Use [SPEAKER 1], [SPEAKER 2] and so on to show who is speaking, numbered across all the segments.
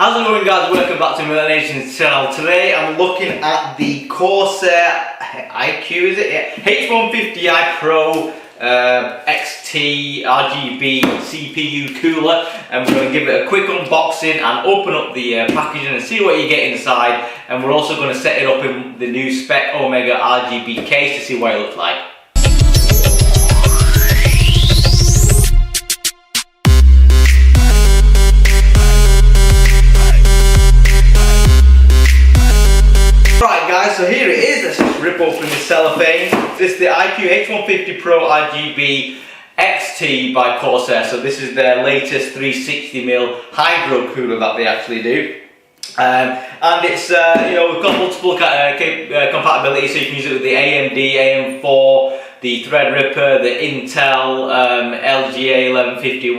[SPEAKER 1] How's it going, guys? Welcome back to Levitation channel. Today I'm looking at the Corsair iCUE, is it? Yeah. H150i PRO XT RGB CPU cooler, and we're going to give it a quick unboxing and open up the packaging and see what you get inside. And we're also going to set it up in the new spec Omega RGB case to see what it looks like. So here it is. Let's just rip open the cellophane. This is the iCUE H150 PRO RGB XT by Corsair. So this is their latest 360mm hydro cooler that they actually do. And it's, we've got multiple compatibility, so you can use it with the AMD, AM4, the Threadripper, the Intel, LGA 1150,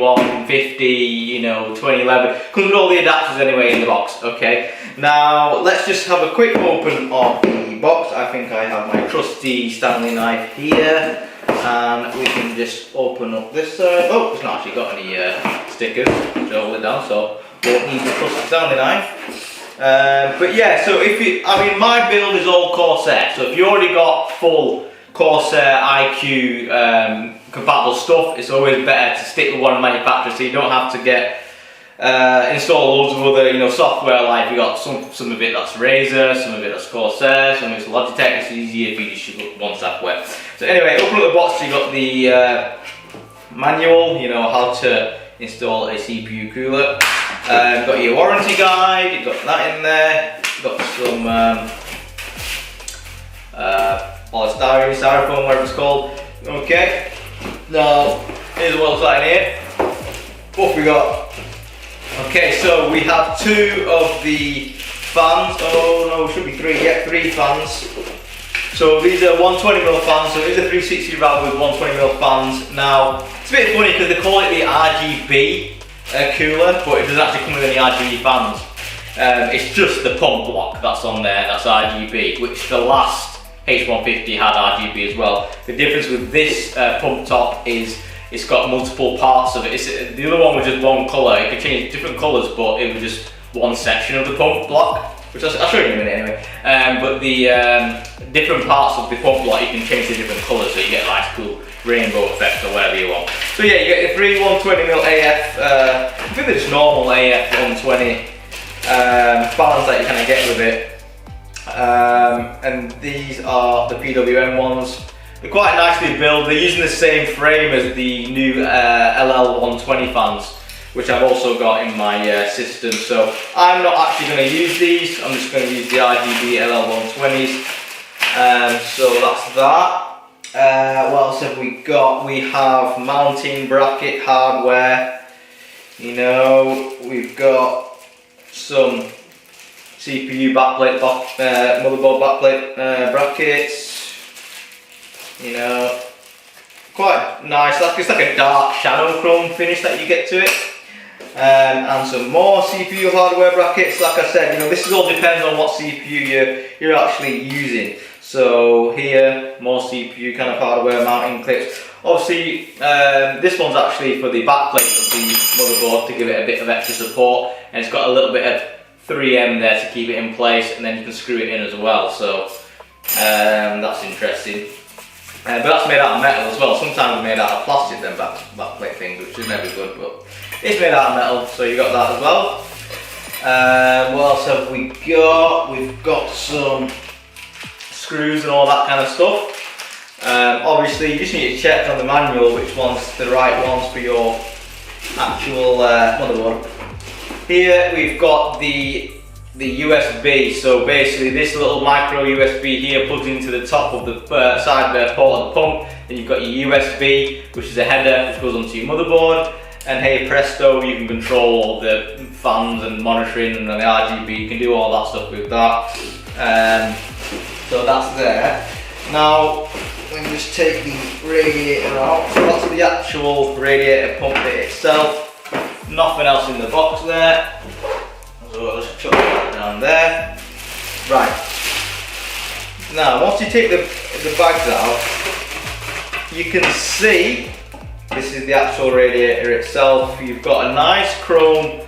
[SPEAKER 1] 2011. Comes with all the adapters anyway in the box, okay? Now, let's just have a quick open of the box. I think I have my trusty Stanley knife here. And we can just open up this side. Oh, it's not actually got any stickers to hold it down, so won't need the trusty Stanley knife. But yeah, so my build is all Corsair. So if you already got full Corsair iCUE compatible stuff, it's always better to stick with one manufacturer, so you don't have to get install loads of other software. Like you got some of it that's Razer, some of it that's Corsair, some of it's Logitech. It's easier if you just use one software. So anyway, open up the box. You got the manual, how to install a CPU cooler. You've got your warranty guide. You've got that in there. You've got some polystyrene, styrofoam, whatever it's called. Okay. Now here's what it's like in here. What we got? Okay, so we have two of the fans. Oh no, it should be three. Yeah, three fans. So these are 120mm fans. So it is a 360 route with 120mm fans. Now it's a bit funny because they call it the RGB cooler, but it doesn't actually come with any RGB fans. It's just the pump block that's on there. That's RGB, which the last H150 had RGB as well. The difference with this pump top is it's got multiple parts of it. The other one was just one colour. It could change different colours, but it was just one section of the pump block, which I'll show you in a minute anyway. But the different parts of the pump block, you can change to different colours, so you get a nice cool rainbow effect or whatever you want. So yeah, you get your three 120mm AF, I think they're just normal AF 120 fans that you kind of get with it. And these are the PWM ones. They're quite nicely built. They're using the same frame as the new LL120 fans, which I've also got in my system. So I'm not actually going to use these. I'm just going to use the RGB LL120s. So that's that. What else have we got? We have mounting bracket hardware. We've got some CPU backplate, motherboard backplate brackets. Quite nice. It's like a dark shadow chrome finish that you get to it. And some more CPU hardware brackets. Like I said, this all depends on what CPU you're actually using. So here, more CPU kind of hardware mounting clips. Obviously, this one's actually for the backplate of the motherboard to give it a bit of extra support, and it's got a little bit of 3M there to keep it in place, and then you can screw it in as well. So that's interesting. But that's made out of metal as well. Sometimes it's made out of plastic, then backplate things, which is never good, but it's made out of metal, so you got that as well. What else have we got? We've got some screws and all that kind of stuff. Obviously, you just need to check on the manual which one's the right ones for your actual motherboard. Here we've got the USB, so basically this little micro USB here plugs into the top of the side port of the pump. Then you've got your USB, which is a header which goes onto your motherboard, and hey presto, you can control all the fans and monitoring and the RGB. You can do all that stuff with that. So that's there. Now let me just take the radiator out. So that's the actual radiator pump bit itself. Nothing else in the box there. So I'll just chuck that down there. Right. Now, once you take the bags out, you can see this is the actual radiator itself. You've got a nice chrome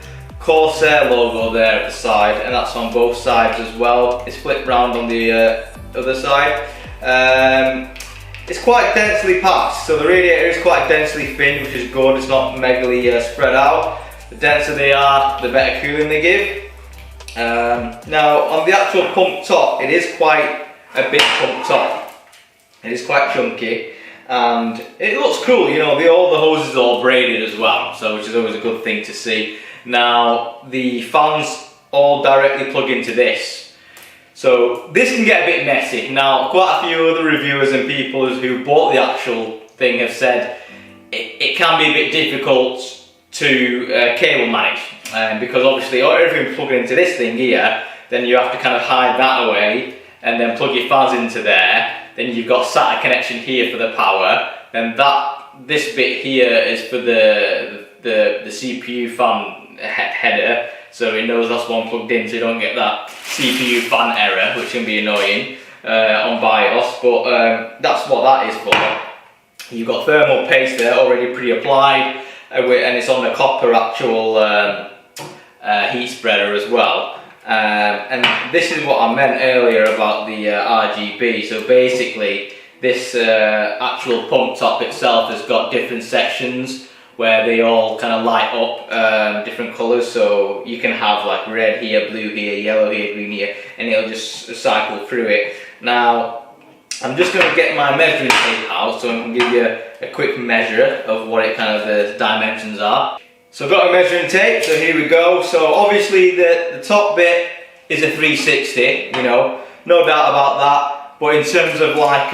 [SPEAKER 1] Corsair logo there at the side, and that's on both sides as well. It's flipped round on the other side. It's quite densely packed, so the radiator is quite densely thinned, which is good. It's not megally spread out. The denser they are, the better cooling they give. Now on the actual pump top, it is quite a big pump top. It is quite chunky, and it looks cool. You know, all the hoses are all braided as well, so which is always a good thing to see. Now the fans all directly plug into this, so this can get a bit messy. Now quite a few other reviewers and people who bought the actual thing have said it can be a bit difficult to cable manage, because obviously everything's plugged into this thing here, then you have to kind of hide that away and then plug your fans into there. Then you've got SATA connection here for the power, and this bit here is for the CPU fan header, so it knows that's one plugged in, so you don't get that CPU fan error, which can be annoying on BIOS, but that's what that is for. You've got thermal paste there already pre-applied, and it's on the copper actual heat spreader as well. And this is what I meant earlier about the RGB. So basically this actual pump top itself has got different sections where they all kind of light up different colours, so you can have like red here, blue here, yellow here, green here, and it'll just cycle through it. Now I'm just going to get my measuring tape out so I can give you a quick measure of what it kind of the dimensions are. So I've got a measuring tape, so here we go. So obviously the top bit is a 360, you know, no doubt about that. But in terms of like,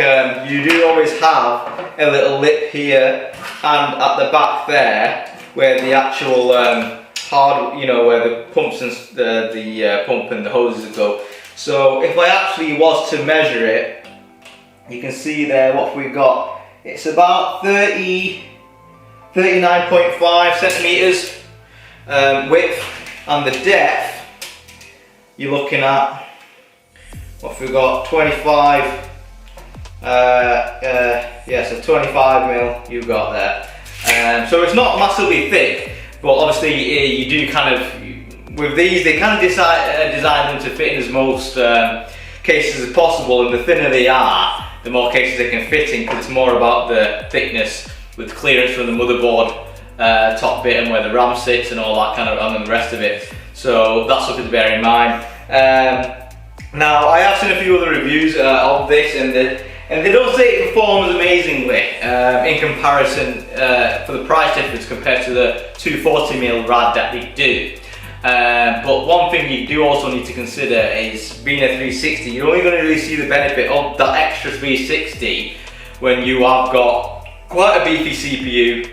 [SPEAKER 1] you do always have a little lip here and at the back there where the actual hard, you know, where the pumps and the pump and the hoses go. So if I actually was to measure it, you can see there what we've got. It's about 39.5 centimeters width, and the depth you're looking at, what have we got, 25, yeah, so 25 mil you've got there. So it's not massively thick, but obviously you do kind of, with these they kind of design them to fit in as most cases as possible, and the thinner they are, the more cases they can fit in, because it's more about the thickness with clearance from the motherboard top bit and where the RAM sits and all that kind of, and the rest of it. So that's something to bear in mind. Now I have seen a few other reviews of this, and they don't say it performs amazingly in comparison for the price difference compared to the 240mm rad that they do. But one thing you do also need to consider is, being a 360, you're only going to really see the benefit of that extra 360 when you have got quite a beefy CPU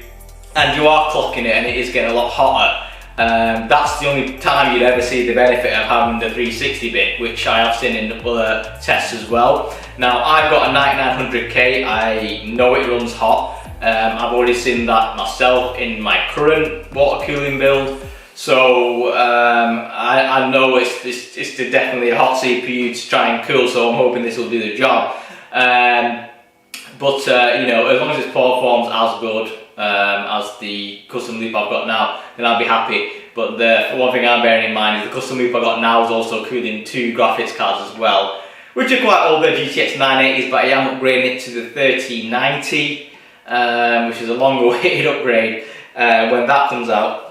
[SPEAKER 1] and you are clocking it and it is getting a lot hotter. That's the only time you'd ever see the benefit of having the 360 bit, which I have seen in other tests as well. Now I've got a 9900K, I know it runs hot. I've already seen that myself in my current water cooling build. So I know it's definitely a hot CPU to try and cool, so I'm hoping this will do the job. But you know, as long as it performs as good as the custom loop I've got now, then I'll be happy. But the one thing I'm bearing in mind is the custom loop I've got now is also cooling 2 graphics cards as well, which are quite old, they're GTX 980s, but I am upgrading it to the 3090, which is a longer weighted upgrade when that comes out.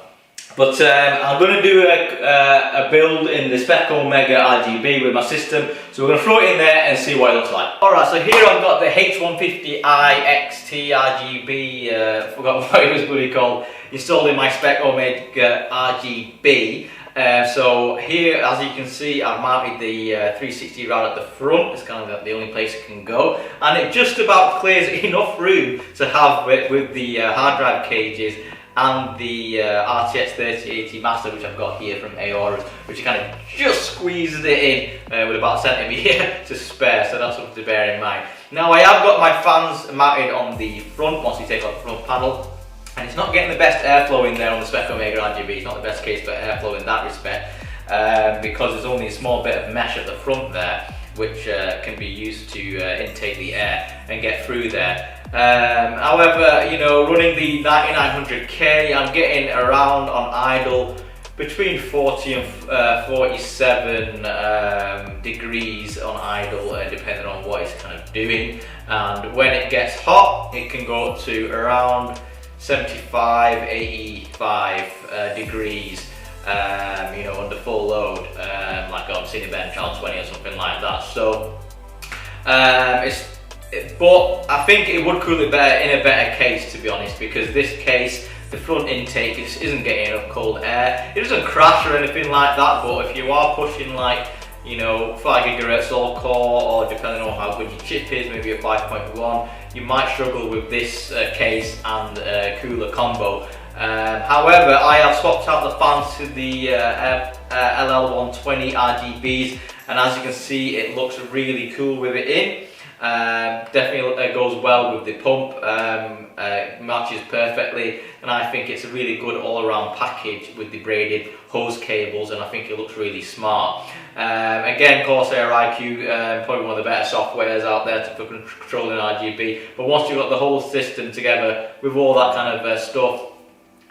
[SPEAKER 1] But I'm going to do a build in the Spec Omega RGB with my system, so we're going to throw it in there and see what it looks like. Alright, so here I've got the H150i XT RGB, forgot what it was really called, installed in my Spec Omega RGB. So here, as you can see, I've mounted the 360 rad at the front. It's kind of the only place it can go, and it just about clears enough room to have with the hard drive cages and the RTX 3080 Master, which I've got here from Aorus, which kind of just squeezes it in with about a centimetre to spare, so that's something to bear in mind. Now I have got my fans mounted on the front once you take off the front panel, and it's not getting the best airflow in there on the Spec Omega RGB. It's not the best case for airflow in that respect, because there's only a small bit of mesh at the front there, which can be used to intake the air and get through there. However, you know, running the 9900K, I'm getting around on idle between 40 and 47 degrees on idle, depending on what it's kind of doing. And when it gets hot, it can go up to around 75, 85 degrees, you know, under full load, like I've seen a bench on 20 or something like that. So but I think it would cool it better in a better case, to be honest, because this case, the front intake isn't getting enough cold air. It doesn't crash or anything like that, but if you are pushing like, you know, 5 gigahertz all core, or depending on how good your chip is, maybe a 5.1, you might struggle with this case and cooler combo. However, I have swapped out the fans to the ML120 RGBs, and as you can see, it looks really cool with it in. Definitely goes well with the pump, matches perfectly, and I think it's a really good all-around package with the braided hose cables, and I think it looks really smart. Again, Corsair iCUE, probably one of the better softwares out there for controlling RGB, but once you've got the whole system together with all that kind of stuff,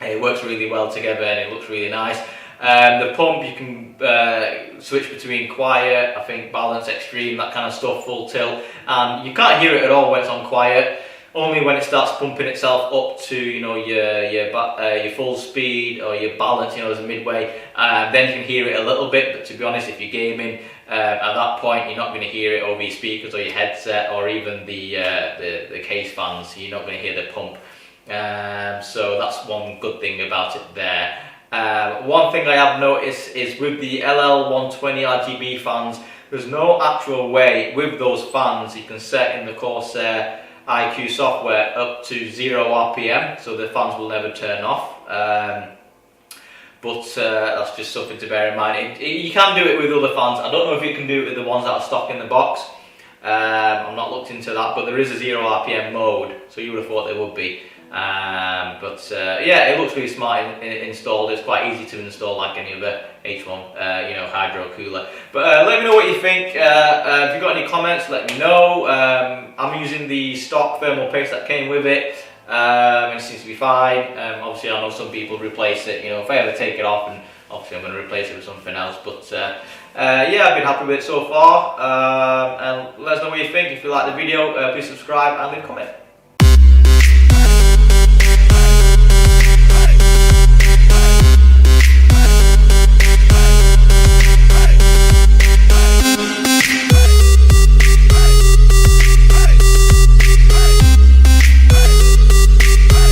[SPEAKER 1] it works really well together and it looks really nice. The pump, you can switch between quiet, I think balance, extreme, that kind of stuff, full tilt, and you can't hear it at all when it's on quiet. Only when it starts pumping itself up to, you know, your full speed or your balance, you know, as a midway, then you can hear it a little bit. But to be honest, if you're gaming, at that point you're not going to hear it over your speakers or your headset or even the case fans. So you're not going to hear the pump. So that's one good thing about it there. One thing I have noticed is with the ML120 RGB fans, there's no actual way with those fans you can set in the Corsair iCUE software up to 0 RPM, so the fans will never turn off. But that's just something to bear in mind. You can do it with other fans. I don't know if you can do it with the ones that are stock in the box. I've not looked into that, but there is a 0 RPM mode, so you would have thought there would be. Yeah, it looks really smart installed. It's quite easy to install like any other H1 you know, hydro cooler. But let me know what you think. If you've got any comments, let me know. I'm using the stock thermal paste that came with it, and it seems to be fine. Obviously I know some people replace it, you know, if I ever take it off, and obviously I'm going to replace it with something else. But yeah, I've been happy with it so far, and let us know what you think. If you like the video, please subscribe and leave a comment.